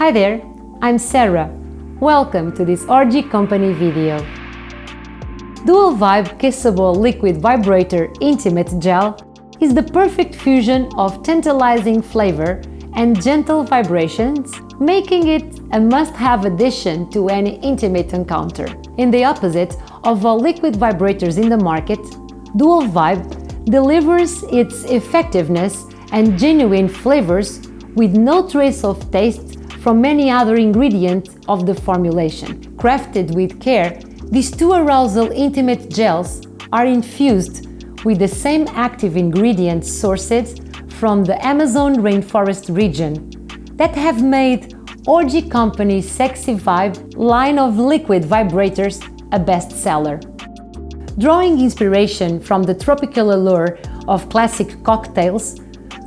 Hi there, I'm Sarah. Welcome to this Orgie Company video. Dual Vibe Kissable Liquid Vibrator Intimate Gel is the perfect fusion of tantalizing flavor and gentle vibrations, making it a must-have addition to any intimate encounter. In the opposite of all liquid vibrators in the market, Dual Vibe delivers its effectiveness and genuine flavors with no trace of taste from any other ingredient of the formulation. Crafted with care, these two arousal intimate gels are infused with the same active ingredients sourced from the Amazon rainforest region that have made Orgie Company's Sexy Vibe line of liquid vibrators a bestseller. Drawing inspiration from the tropical allure of classic cocktails,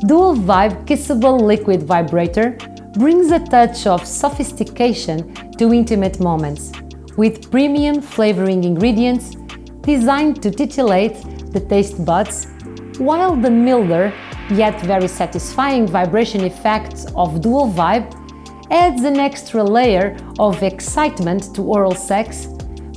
Dual Vibe Kissable Liquid Vibrator brings a touch of sophistication to intimate moments, with premium flavoring ingredients designed to titillate the taste buds, while the milder yet very satisfying vibration effects of Dual Vibe adds an extra layer of excitement to oral sex,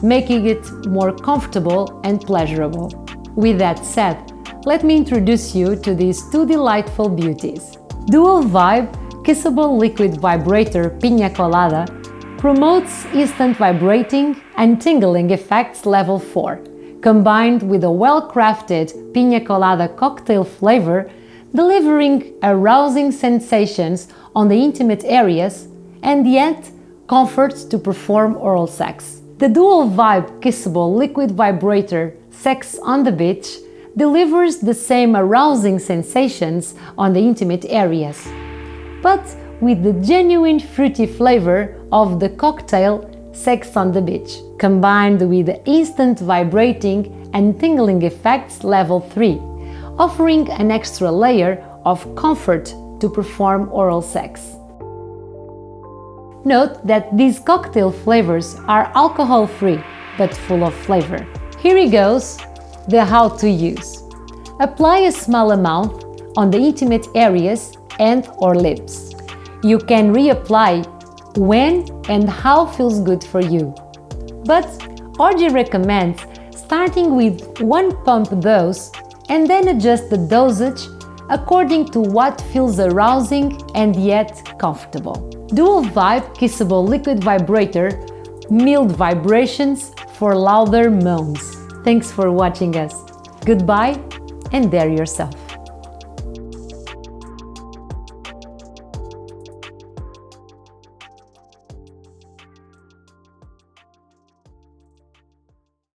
making it more comfortable and pleasurable. With that said, let me introduce you to these two delightful beauties. Dual Vibe Kissable Liquid Vibrator Piña Colada promotes instant vibrating and tingling effects level 4, combined with a well-crafted Piña Colada cocktail flavor, delivering arousing sensations on the intimate areas and yet comfort to perform oral sex. The Dual Vibe Kissable Liquid Vibrator Sex on the Beach delivers the same arousing sensations on the intimate areas, but with the genuine fruity flavor of the cocktail Sex on the Beach, combined with the instant vibrating and tingling effects level 3, offering an extra layer of comfort to perform oral sex. Note that these cocktail flavors are alcohol-free but full of flavor. Here it goes, the how to use. Apply a small amount on the intimate areas and/or lips. You can reapply when and how feels good for you. But Orgie recommends starting with one pump dose and then adjust the dosage according to what feels arousing and yet comfortable. Dual Vibe Kissable Liquid Vibrator, mild vibrations for louder moans. Thanks for watching us. Goodbye and dare yourself.